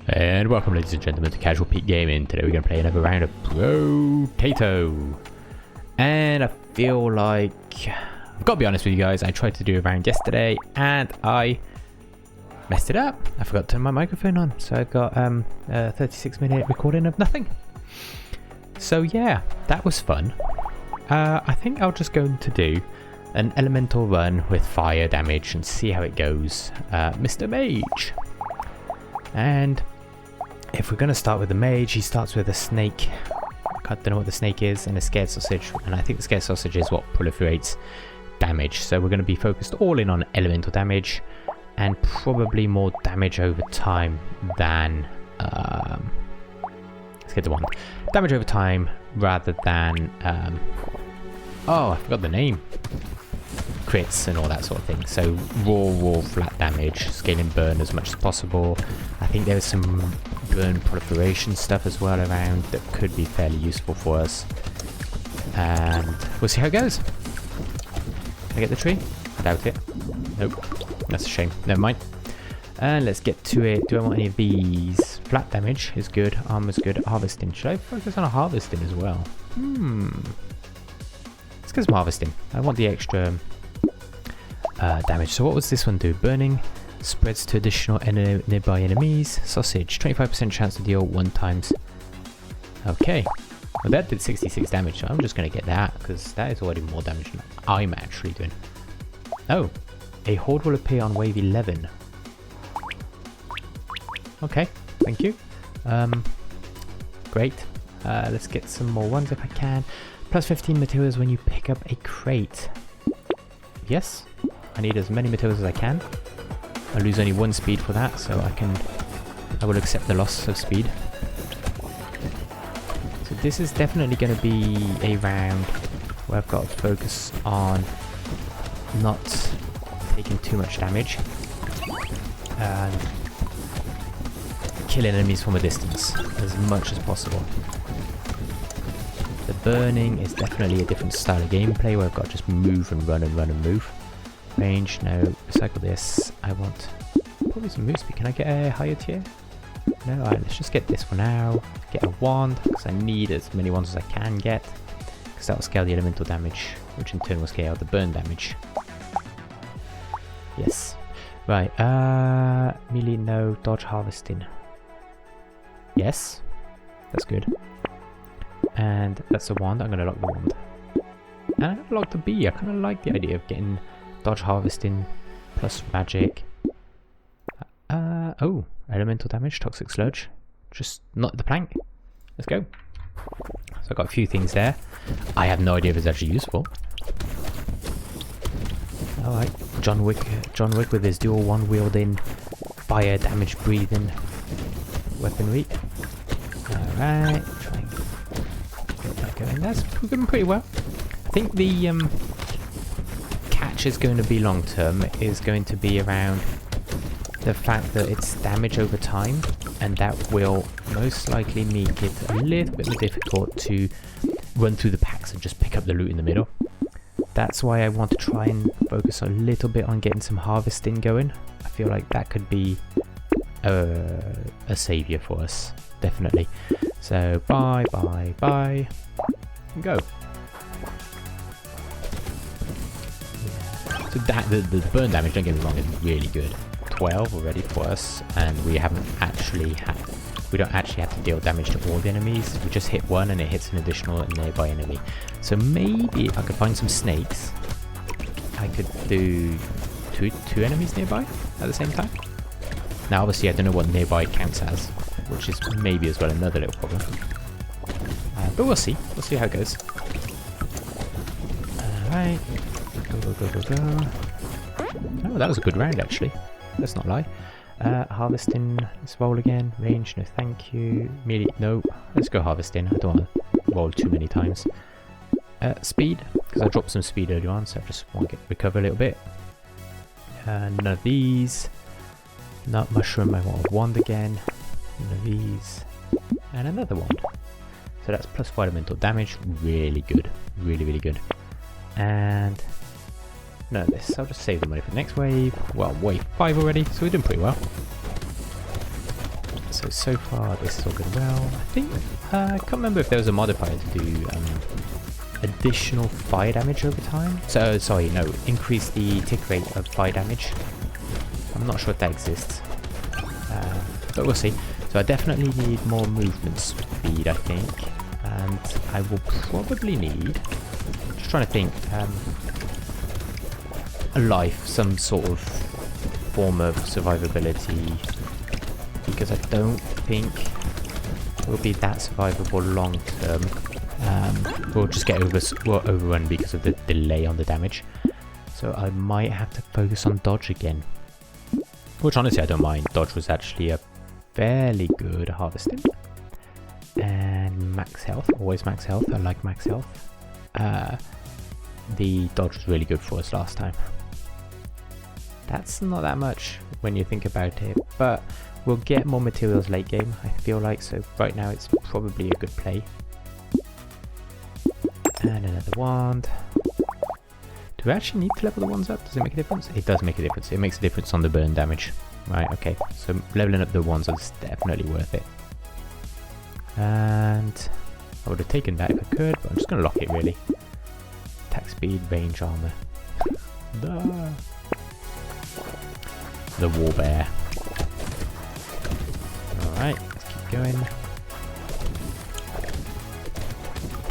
And welcome, ladies and gentlemen, to CasualPeteGaming. Today we're going to play another round of Brotato. And I feel like, I've got to be honest with you guys, I tried to do a round yesterday and I messed it up. I forgot to turn my microphone on, so I've got a 36-minute recording of nothing. So yeah, that was fun. I think I'll just going to do an elemental run with fire damage and see how it goes. Mr. Mage. And if we're going to start with the mage, he starts with a snake. I don't know what the snake is, and a scared sausage. And I think the scared sausage is what proliferates damage. So we're going to be focused all in on elemental damage and probably more damage over time than... let's get the one. Damage over time rather than... oh, I forgot the name. Crits and all that sort of thing. So raw flat damage, scaling burn as much as possible. I think there's some burn proliferation stuff as well around that could be fairly useful for us, and we'll see how it goes. Can I get the tree? I doubt it. Nope, that's a shame. Never mind. And let's get to it. Do I want any of these? Flat damage is good, armor's good, harvesting. Should I focus on a harvesting as well? Let's get some harvesting. I want the extra damage. So what was this one do? Burning spreads to additional nearby enemies. Sausage, 25% chance to deal 1 times. Okay, well that did 66 damage, so I'm just going to get that because that is already more damage than I'm actually doing. Oh, a horde will appear on wave 11. Okay, thank you. Great. Let's get some more ones if I can. Plus 15 materials when you pick up a crate. Yes, I need as many materials as I can. I lose only 1 speed for that, so I will accept the loss of speed. So this is definitely going to be a round where I've got to focus on not taking too much damage and killing enemies from a distance as much as possible. The burning is definitely a different style of gameplay where I've got to just move and run and run and move. Range, no. Recycle this. I want probably some move speed. Can I get a higher tier? No, alright, let's just get this for now. Get a wand, because I need as many wands as I can get. Because that will scale the elemental damage, which in turn will scale the burn damage. Yes. Right, melee, no. Dodge harvesting. Yes. That's good. And that's the wand. I'm going to lock the wand. And I'm going to lock the bee. I kind of like the idea of getting dodge harvesting plus magic. Oh, elemental damage, toxic sludge. Just not the plank. Let's go. So I've got a few things there. I have no idea if it's actually useful. Alright, John Wick with his dual one wielding, fire damage breathing weaponry. Alright, try and get that going. That's going pretty well. I think the catch is going to be long term, is going to be around the fact that it's damage over time, and that will most likely make it a little bit more difficult to run through the packs and just pick up the loot in the middle. That's why I want to try and focus a little bit on getting some harvesting going. I feel like that could be a saviour for us, definitely. So bye, and go. So that the burn damage, don't get me wrong, is really good. 12 already for us, and we don't actually have to deal damage to all the enemies. We just hit one and it hits an additional nearby enemy. So maybe if I could find some snakes, I could do two enemies nearby at the same time. Now obviously I don't know what nearby counts as, which is maybe as well another little problem. But we'll see how it goes. Alright, go. Oh, that was a good round actually. Let's not lie. Harvesting, let's roll again. Range, no thank you. Melee, no. Let's go harvesting. I don't want to roll too many times. Speed, because I dropped some speed earlier on, so I just want to recover a little bit. None of these. Nut mushroom, I want a wand again. None of these. And another wand. So that's plus 4 elemental damage. Really good. Really good. And none of this. I'll just save the money for the next wave. Well, wave 5 already, so we're doing pretty well. so far this is all going well. I think, I can't remember if there was a modifier to do additional fire damage over time. So, sorry, no, increase the tick rate of fire damage. I'm not sure if that exists, but we'll see. So I definitely need more movement speed, I think, and I will probably need, just trying to think, a life, some sort of form of survivability, because I don't think it will be that survivable long term. We'll just get overrun because of the delay on the damage. So I might have to focus on dodge again. Which honestly I don't mind. Dodge was actually a fairly good harvesting. And max health, always max health. I like max health. The dodge was really good for us last time. That's not that much when you think about it, but we'll get more materials late game, I feel like, so right now it's probably a good play. And another wand. Do we actually need to level the wands up? Does it make a difference? It does make a difference. It makes a difference on the burn damage. Right, okay. So leveling up the wands is definitely worth it. And I would have taken that if I could, but I'm just going to lock it really. Attack speed, range armor. The war bear. Alright, let's keep going.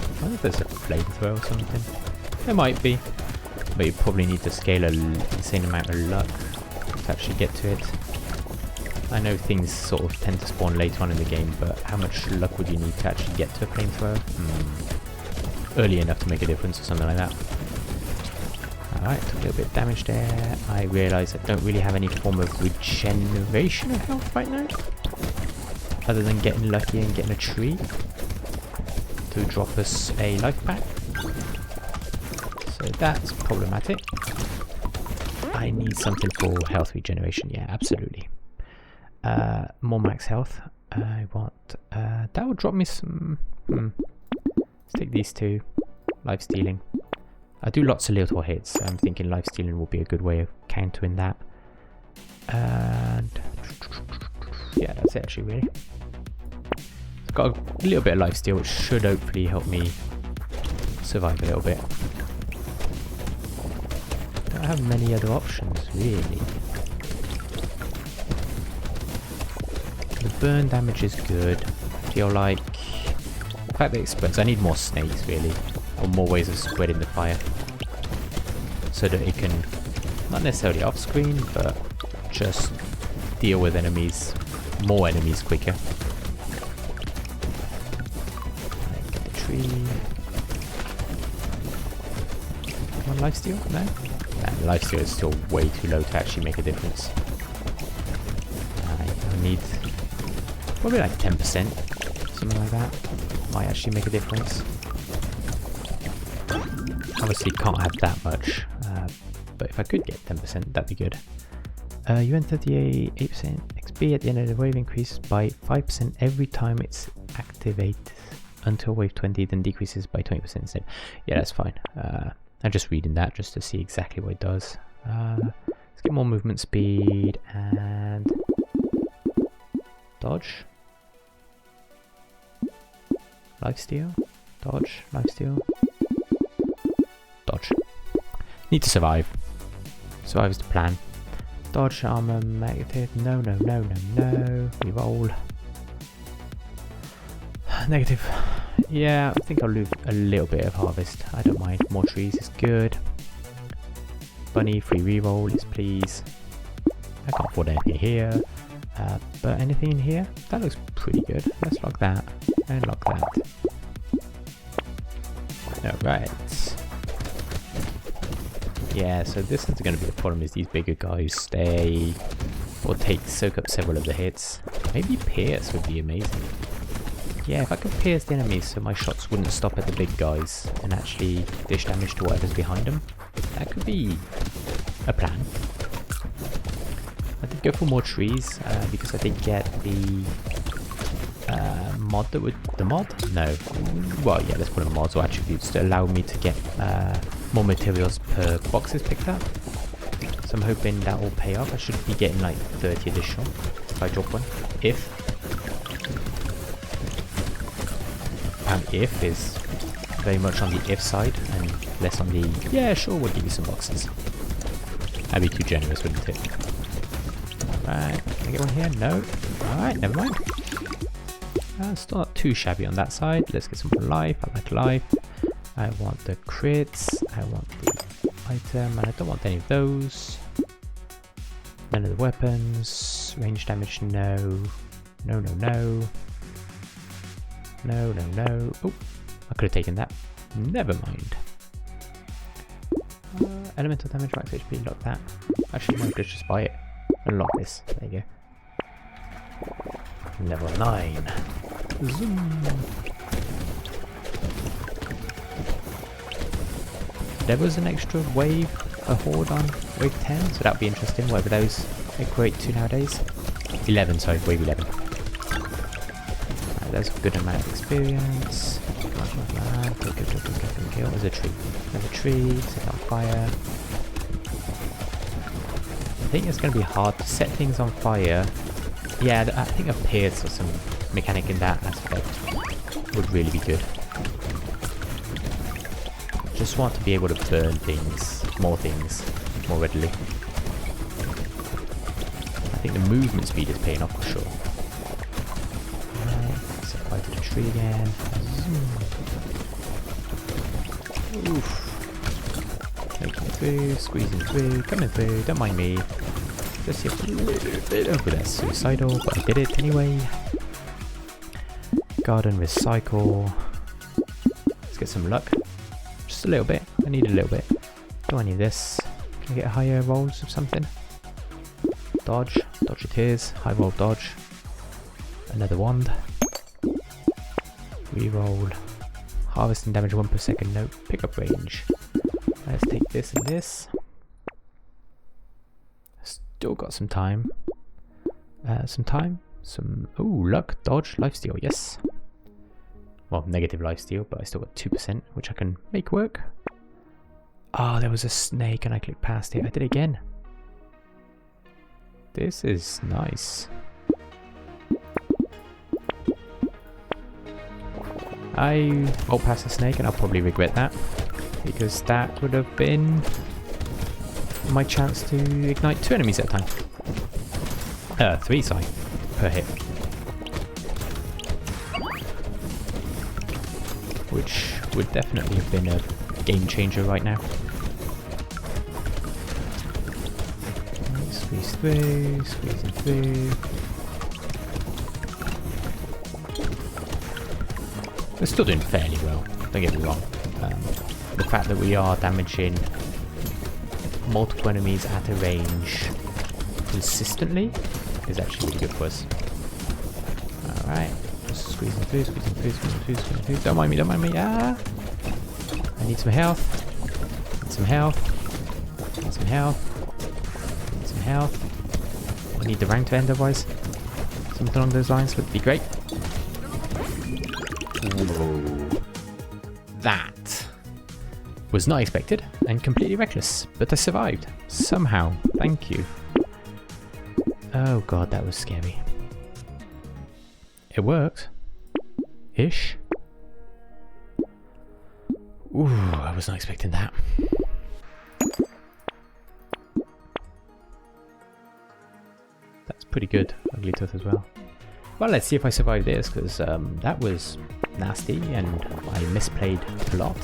I wonder if there's a flamethrower or something. There might be, but you probably need to scale an insane amount of luck to actually get to it. I know things sort of tend to spawn later on in the game, but how much luck would you need to actually get to a flamethrower? Early enough to make a difference or something like that. Alright, took a little bit of damage there. I realise I don't really have any form of regeneration of health right now, other than getting lucky and getting a tree to drop us a life pack. So that's problematic. I need something for health regeneration, yeah, absolutely. More max health. I want, that will drop me some, let's take these two. Life stealing. I do lots of little hits, so I'm thinking life stealing will be a good way of countering that. And yeah, that's it actually really. I've got a little bit of life steal, which should hopefully help me survive a little bit. Don't have many other options really. The burn damage is good. I feel like the fact that it spreads, I need more snakes really, or more ways of spreading the fire, so that it can, not necessarily off screen, but just deal with enemies, more enemies quicker. Get the tree. One lifesteal? No? Nah, lifesteal is still way too low to actually make a difference. I need probably like 10%, something like that. Might actually make a difference. Obviously can't have that much, but if I could get 10%, that'd be good. You enter the 8% XP at the end of the wave, increases by 5% every time it's activated until wave 20, then decreases by 20% instead. Yeah, that's fine. I'm just reading that just to see exactly what it does. Let's get more movement speed and dodge. Lifesteal, dodge, lifesteal, dodge. Need to survive. Survive is the plan. Dodge, armor, negative. No, no, no, no, no. Reroll. Negative. Yeah, I think I'll lose a little bit of harvest. I don't mind. More trees is good. Bunny, free reroll, yes please. I can't afford anything here. But anything in here? That looks pretty good. Let's lock that. And lock that. Alright. Yeah, so this is going to be the problem, is these bigger guys stay or soak up several of the hits. Maybe pierce would be amazing. Yeah, if I could pierce the enemies so my shots wouldn't stop at the big guys and actually dish damage to whatever's behind them, that could be a plan. I did go for more trees because I did get the mod that would... The mod? No. Well, yeah, let's put a mods or attributes to allow me to get more materials per boxes picked up. So I'm hoping that will pay off. I should be getting like 30 additional if I drop one. If. if is very much on the if side and less on the, yeah, sure, we'll give you some boxes. That'd be too generous, wouldn't it? Alright, can I get one here? No. Alright, never mind. Still not too shabby on that side. Let's get some more life. I like life. I want the crits. I want the item. And I don't want any of those. None of the weapons. Range damage, no. No, no, no. No, no, no. Oh, I could have taken that. Never mind. Elemental damage, max HP, lock that. Actually, no, let's just buy it. Unlock this. There you go. Level 9. Zoom. There was an extra wave, a horde on wave 10, so that'd be interesting, whatever those equate to nowadays. 11, sorry, wave 11. Right, that's a good amount of experience. Come on, come on, come on. Kill. There's a tree. There's a tree, set it on fire. I think it's going to be hard to set things on fire. Yeah, I think a pierce or some mechanic in that aspect would really be good. Just want to be able to burn things more readily. I think the movement speed is paying off for sure. Alright, set fire to the tree again. Oof. Making it through, squeezing through, coming through, don't mind me. Just a little bit over there, suicidal, but I did it anyway. Garden recycle. Let's get some luck. Just a little bit. I need a little bit. Don't need this. Can I get higher rolls of something? Dodge. Dodge it is. High roll dodge. Another wand. Reroll. Harvesting damage 1 per second. No. Pick up range. Let's take this and this. Still got some time. Some luck, dodge, lifesteal, yes. Well, negative lifesteal, but I still got 2%, which I can make work. Oh, there was a snake and I clicked past it. I did it again. This is nice. I walked past the snake and I'll probably regret that, because that would have been my chance to ignite 2 enemies at a time. 3, sorry, per hit. Which would definitely have been a game changer right now. Squeeze through, squeezing through. We're still doing fairly well, don't get me wrong. The fact that we are damaging multiple enemies at a range consistently is actually really good for us. Alright, just squeezing through, squeezing through, squeezing through, squeezing through. Don't mind me, don't mind me. Ah! I need some health. Need some health. Need some health. Need some health. I need the rank to end otherwise. Something along those lines would be great. Ooh. That was not expected and completely reckless, but I survived. Somehow. Thank you. Oh god, that was scary. It worked. Ish. Ooh, I was not expecting that. That's pretty good. Ugly Tooth as well. Well, let's see if I survive this, because that was nasty and I misplayed a lot.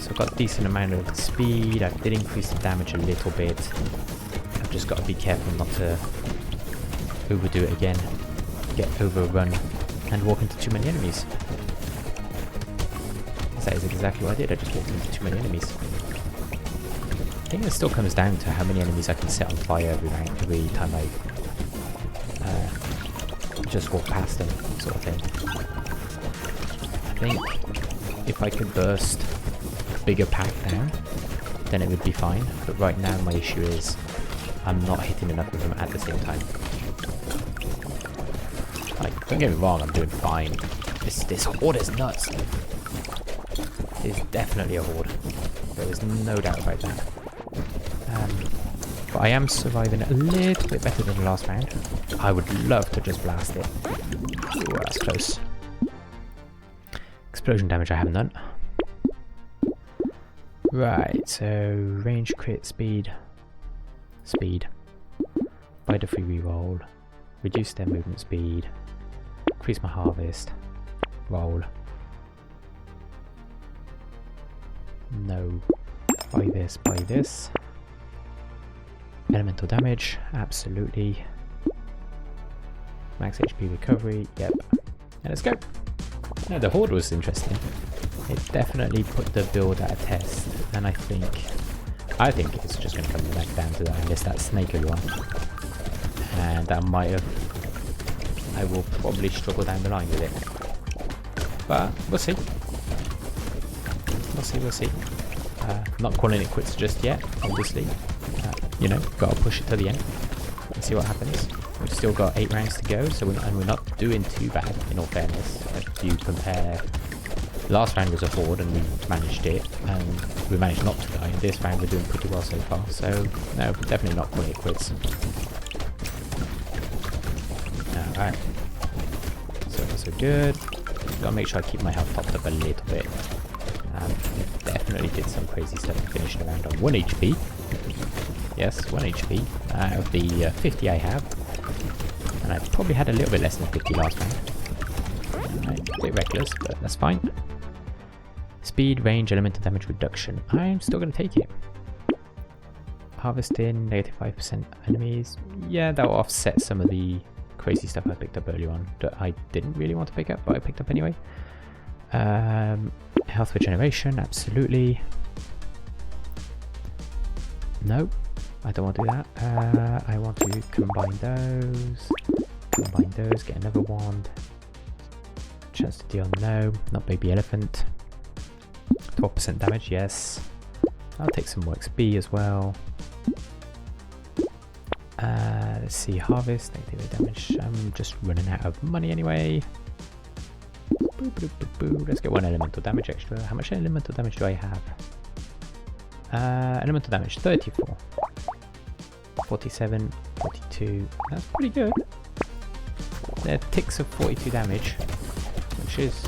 So I've got a decent amount of speed. I did increase the damage a little bit. I've just got to be careful not to overdo it again, get overrun and walk into too many enemies. That is exactly what I did. I just walked into too many enemies. I think it still comes down to how many enemies I can set on fire every time I just walk past them, sort of thing. I think if I could burst a bigger pack down, then it would be fine. But right now my issue is I'm not hitting enough of them at the same time. Like, don't get me wrong, I'm doing fine. This horde is nuts. It is definitely a horde. There is no doubt about that. but I am surviving a little bit better than the last round. I would love to just blast it. Ooh, that's close. Explosion damage I haven't done. Right, so range, crit, speed. Speed. Buy the free reroll. Reduce their movement speed. Increase my harvest. Roll. No. Buy this, buy this. Elemental damage, absolutely. Max HP recovery, yep. And let's go. No, the horde was interesting. It definitely put the build at a test, and I think it's just going to come back down to that, unless that snake one. And that might have... I will probably struggle down the line with it. But we'll see. We'll see, we'll see. Not calling it quits just yet, obviously. You know, gotta push it to the end and see what happens. We've still got 8 rounds to go, so we're not doing too bad, in all fairness. If you compare, last round was a horde and we managed it, and we managed not to die. And this round we're doing pretty well so far, so no, definitely not calling it quits. Alright, so far so good. Gotta make sure I keep my health topped up a little bit. Definitely did some crazy stuff finishing around on 1 HP. Yes, 1 HP out of the 50 I have. And I probably had a little bit less than 50 last round. Right, a bit reckless, but that's fine. Speed, range, elemental damage reduction. I'm still going to take it. Harvesting, -5% enemies. Yeah, that will offset some of the crazy stuff I picked up earlier on that I didn't really want to pick up, but I picked up anyway. Health regeneration, absolutely. Nope, I don't want to do that. I want to combine those, get another wand. Chance to deal, no, not baby elephant. 12% damage, yes. I'll take some more XP as well. Let's see, harvest, negative damage. I'm just running out of money anyway. Boo, boo, boo, boo. Let's get 1 elemental damage extra. How much elemental damage do I have? Elemental damage 34, 47, 42. That's pretty good. They're ticks of 42 damage, which is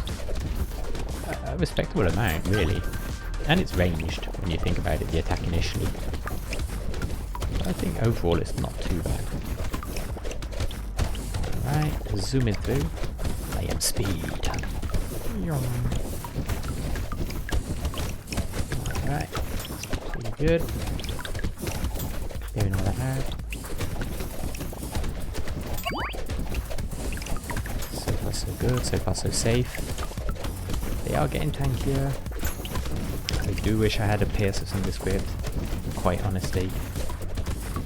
a respectable amount, really. And it's ranged when you think about it, the attack initially. But I think overall it's not too bad. Alright, zooming through. I am speed. Alright, pretty good. Clearing all that out. So far so good, so far so safe. They are getting tankier. I do wish I had a pierce of some of the script, quite honestly.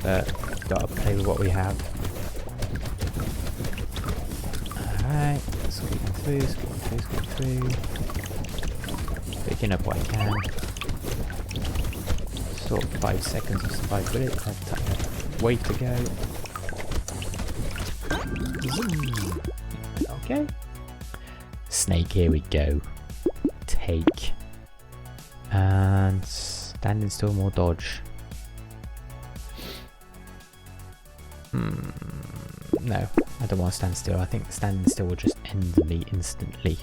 But gotta play with what we have. Alright, squeaking through. Picking up what I can. Sort of 5 seconds of survivability. Way to go. Okay. Snake, here we go. Take. And standing still, more dodge. No, I don't want to stand still. I think standing still will just end me instantly.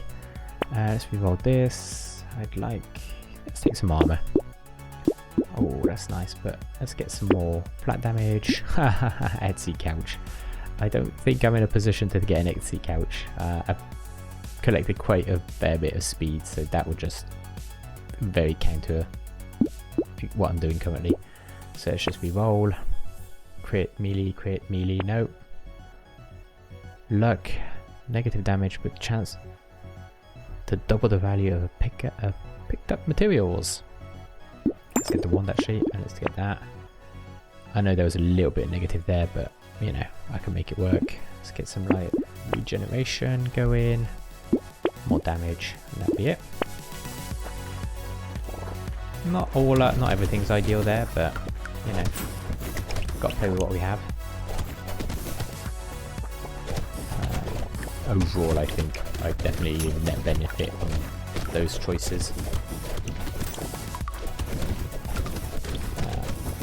Let's reroll this. Let's take some armor. Oh, that's nice, but let's get some more flat damage. Etsy couch. I don't think I'm in a position to get an Etsy couch. I've collected quite a fair bit of speed, so that will just very counter what I'm doing currently. So let's just reroll. Crit, melee, no. Luck, negative damage with chance to double the value of picked up materials. Let's get the wand actually, and let's get that. I know there was a little bit negative there, but you know, I can make it work. Let's get some light regeneration going, more damage, and that'll be it. Not everything's ideal there, but you know, got to play with what we have. Overall, I think I definitely net benefit from those choices.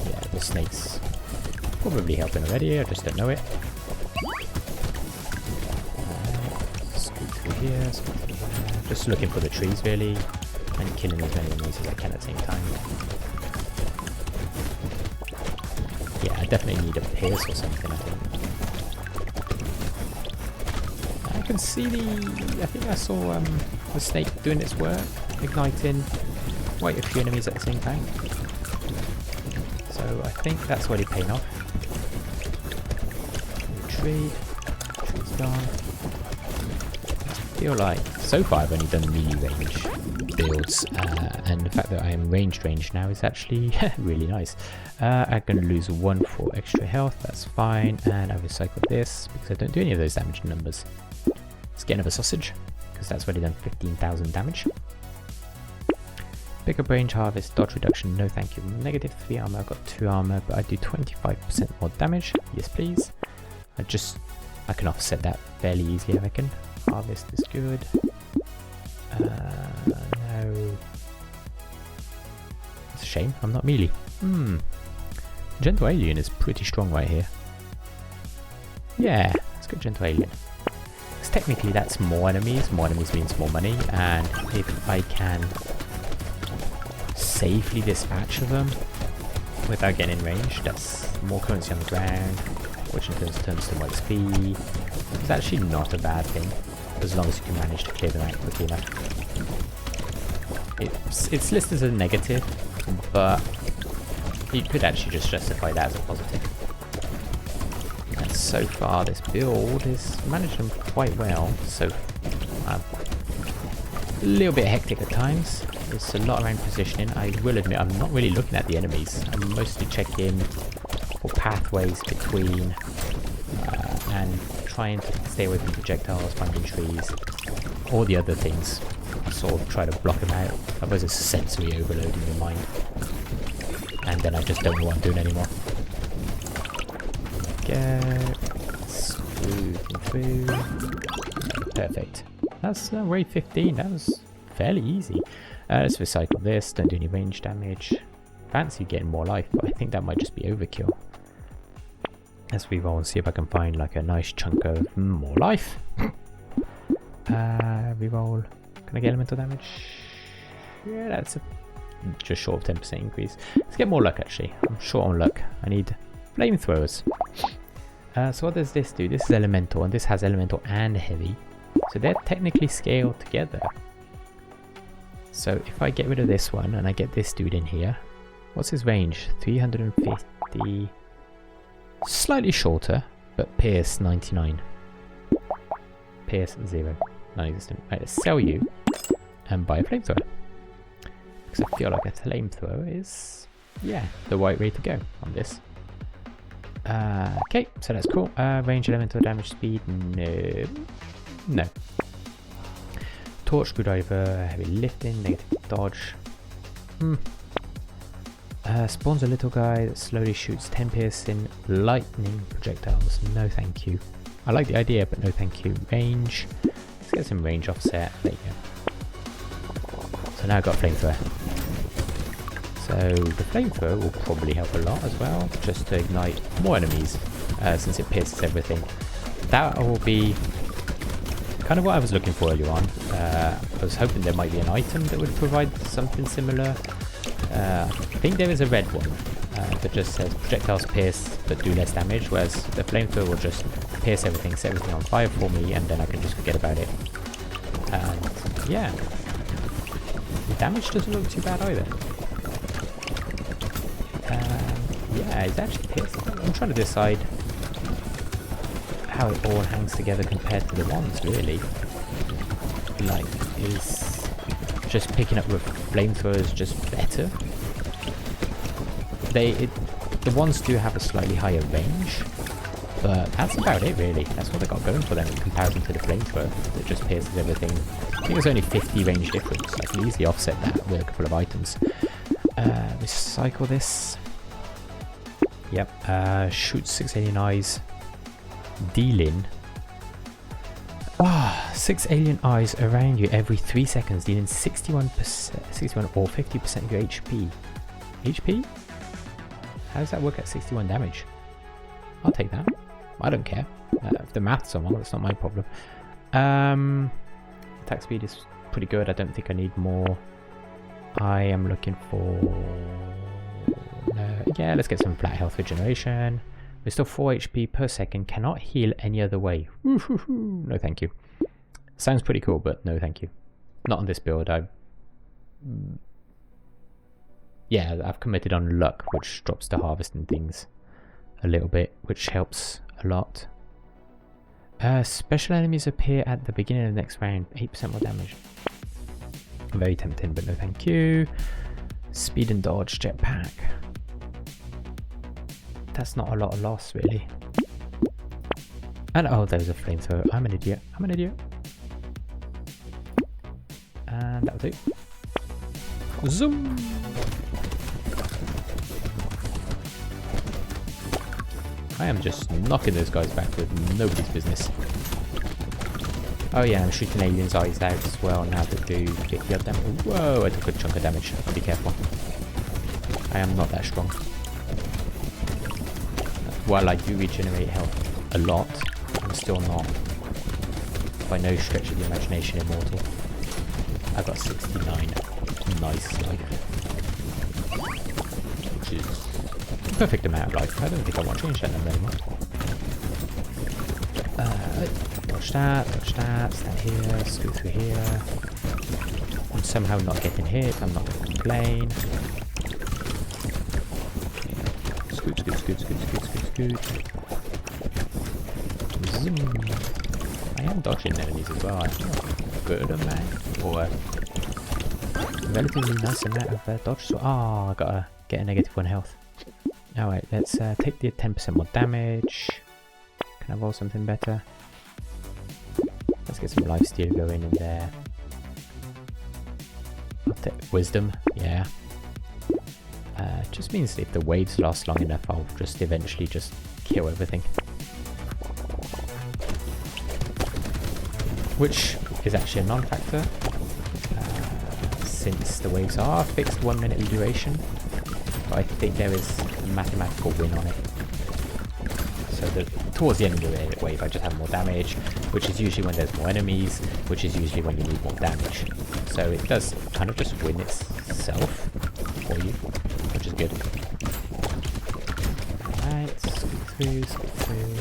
Yeah, the snakes probably helping already, I just don't know it. Scoot through here, scoot through there. Just looking for the trees really, and killing as many enemies as I can at the same time. Yeah, I definitely need a pierce or something, I think. I can see I think I saw the snake doing its work, igniting quite a few enemies at the same time. So I think that's already paying off. Retreat. Tree's gone. I feel like so far I've only done melee range builds, and the fact that I am ranged now is actually really nice. I'm going to lose 1 for extra health, that's fine, and I recycle this because I don't do any of those damage numbers. Let's get another sausage, because that's already done 15,000 damage. Pick up range, harvest, dodge reduction, no thank you. Negative 3 armor, I've got 2 armor, but I do 25% more damage. Yes please. I can offset that fairly easily I reckon. Harvest is good. No. It's a shame, I'm not melee. Gentle Alien is pretty strong right here. Yeah, let's go Gentle Alien. Because technically that's more enemies means more money, and if I can safely dispatch of them without getting in range, that's more currency on the ground, which in turns to more XP. It's actually not a bad thing, as long as you can manage to clear them out quickly enough. It's listed as a negative, but you could actually just justify that as a positive. And so far this build is managed them quite well, so a little bit hectic at times. It's a lot around positioning. I will admit I'm not really looking at the enemies. I'm mostly checking for pathways between and trying to stay away from projectiles, finding trees, all the other things. Sort of try to block them out. Otherwise it's a sensory overload in your mind. And then I just don't know what I'm doing anymore. Go. Squeezing through. Perfect. That's raid 15. That was fairly easy. Let's recycle this. Don't do any range damage. Fancy getting more life, but I think that might just be overkill. Let's reroll and see if I can find like a nice chunk of more life. Reroll. Can I get elemental damage? Yeah, that's just short of 10% increase. Let's get more luck actually. I'm short on luck. I need flamethrowers. So what does this do? This is elemental, and this has elemental and heavy. So they're technically scaled together. So if I get rid of this one and I get this dude in here, what's his range? 350. Slightly shorter, but Pierce 99. Pierce 0. Non-existent. Right, let's sell you and buy a flamethrower. Because I feel like a flamethrower is, yeah, the right way to go on this. Okay, so that's cool. Range, elemental damage, speed, no. No. Torch, screwdriver, heavy lifting, negative dodge. Spawns a little guy that slowly shoots 10 piercing lightning projectiles. No thank you. I like the idea, but no thank you. Range. Let's get some range offset. There you go. So now I've got flamethrower. So the flamethrower will probably help a lot as well, just to ignite more enemies, since it pierces everything. That will be kind of what I was looking for earlier on. I was hoping there might be an item that would provide something similar. I think there is a red one that just says projectiles pierce but do less damage, whereas the flamethrower will just pierce everything, set everything on fire for me, and then I can just forget about it. And yeah, the damage doesn't look too bad either. Yeah, it's actually piercing. I'm trying to decide how it all hangs together compared to the ones, really. Like, is just picking up with flamethrowers just better? The ones do have a slightly higher range, but that's about it really. That's what they got going for them in comparison to the flamethrower that just pierces everything. I think it's only 50 range difference. I can easily offset that with a couple of items. Recycle this. Yep. Shoot 6 alien eyes. Dealing 6 alien eyes around you every 3 seconds, dealing 61% or 50% of your HP. HP? How does that work at 61 damage? I'll take that. I don't care. If the maths are wrong, that's not my problem. Attack speed is pretty good. I don't think I need more. I am looking for... yeah, let's get some flat health regeneration. We're still 4 HP per second. Cannot heal any other way. No thank you. Sounds pretty cool, but no thank you. Not on this build. Yeah, I've committed on luck, which drops the harvesting things a little bit, which helps a lot. Special enemies appear at the beginning of the next round. 8% more damage. Very tempting, but no thank you. Speed and dodge, jetpack. That's not a lot of loss, really. And oh, there's a flamethrower. I'm an idiot. I'm an idiot. And that'll do. Zoom! I am just knocking those guys back with nobody's business. Oh yeah, I'm shooting aliens' eyes out as well now that do 50 of them. Whoa, I took a chunk of damage. Be careful. I am not that strong. While I do regenerate health a lot, I'm still not, by no stretch of the imagination, immortal. I got 69. Nice life. Which is perfect amount of life. I don't think I want to change that number anymore. Dodge that, stand here, scoot through here. I'm somehow not getting hit, I'm not going to complain. Scoot. Zoom. I am dodging enemies as well. I think a good amount, or a relatively nice amount of dodge. So, I gotta get a -1 health. Alright, let's take the 10% more damage. Can I roll something better? Let's get some lifesteal going in there. I'll take wisdom, yeah. Just means if the waves last long enough, I'll just eventually just kill everything. Which is actually a non-factor, since the waves are fixed 1 minute duration. But I think there is a mathematical win on it. So that towards the end of the wave I just have more damage, which is usually when there's more enemies, which is usually when you need more damage. So it does kind of just win itself for you, which is good. Alright, scoot through.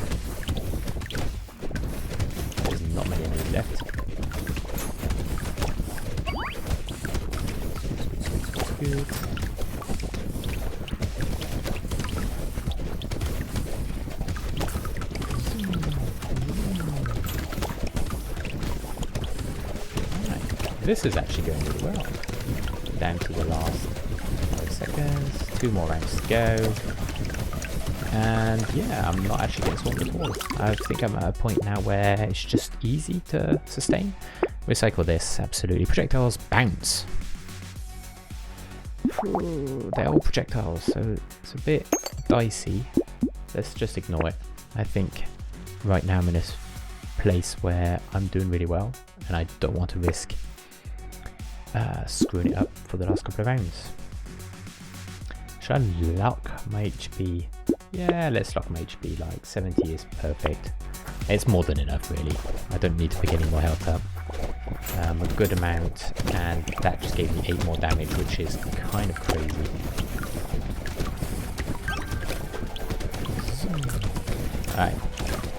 There's not many enemies left. Scoot. This is actually going really well. Down to the last 5 seconds. 2 more rounds to go. And yeah, I'm not actually getting swarmed at all. I think I'm at a point now where it's just easy to sustain. Recycle this, absolutely. Projectiles, bounce. Ooh, they're all projectiles, so it's a bit dicey. Let's just ignore it. I think right now I'm in this place where I'm doing really well, and I don't want to risk screwing it up for the last couple of rounds. Should I lock my HP? Yeah, let's lock my HP. Like 70 is perfect. It's more than enough, really. I don't need to pick any more health up. A good amount, and that just gave me 8 more damage, which is kind of crazy. Alright,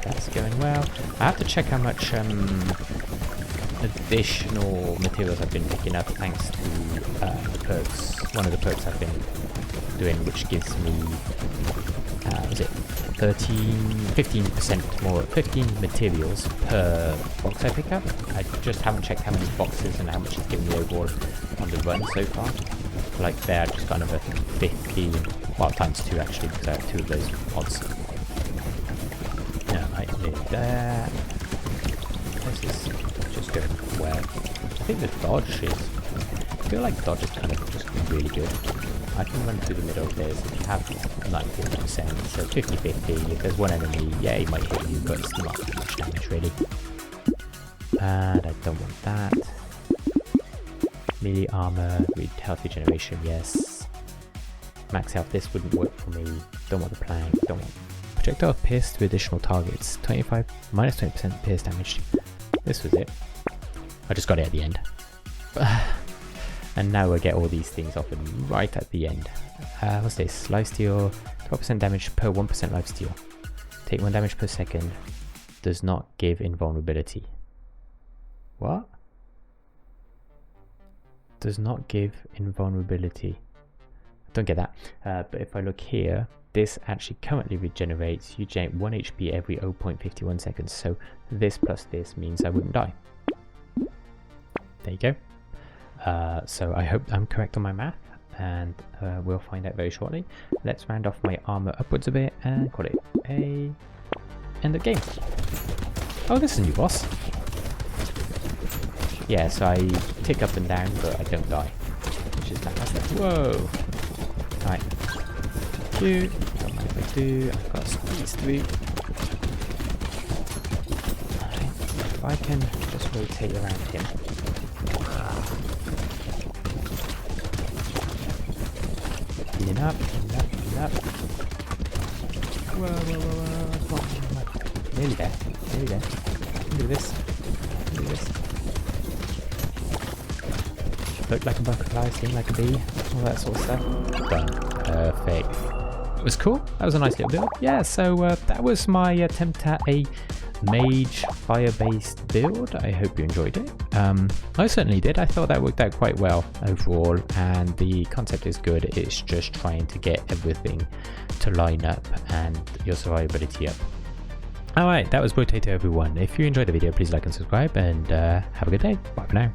that's going well. I have to check how much additional materials I've been picking up thanks to perks. One of the perks I've been doing, which gives me was it 15% more, 15 materials per box I pick up. I just haven't checked how many boxes and how much it's given me overall on the run so far. Like there, just kind of a 15, well times 2 actually, because I have 2 of those pods. Right, nearly there. This is just going well. I think the dodge is, I feel like dodge is kind of just really good. I can run through the middle of this if you have 90%, so 50-50. If there's one enemy, yeah, he might hit you, but it's not much damage really. And I don't want that. Melee armor, health regeneration, yes. Max health, this wouldn't work for me. Don't want the plank, don't want Projectile pierce to additional targets. 25 minus 20% pierce damage. This was it. I just got it at the end. And now I get all these things offered right at the end. What's this? Lifesteal. 12% damage per 1% lifesteal. Take 1 damage per second. Does not give invulnerability. What? Does not give invulnerability. I don't get that. But if I look here, this actually currently regenerates. You generate 1 HP every 0.51 seconds. So this plus this means I wouldn't die. There you go. So I hope I'm correct on my math, and we'll find out very shortly. Let's round off my armor upwards a bit and call it a end of game. Oh, this is a new boss. Yeah, so I tick up and down, but I don't die, which is fantastic. Whoa! Right. Don't mind if I do. I've got to squeeze through. Alright, if I can just rotate around him. Healing up, healing up, healing up. Whoa, whoa, whoa, whoa. Nearly there, nearly there. Look at this. Look at this. Look like a butterfly, seem like a bee, all that sort of stuff. Done. Perfect. It was cool. That was a nice little build. Yeah, so that was my attempt at a mage fire-based build. I hope you enjoyed it. I certainly did. I thought that worked out quite well overall, and the concept is good. It's just trying to get everything to line up and your survivability up. Alright, that was Brotato, everyone. If you enjoyed the video, please like and subscribe, and have a good day. Bye for now.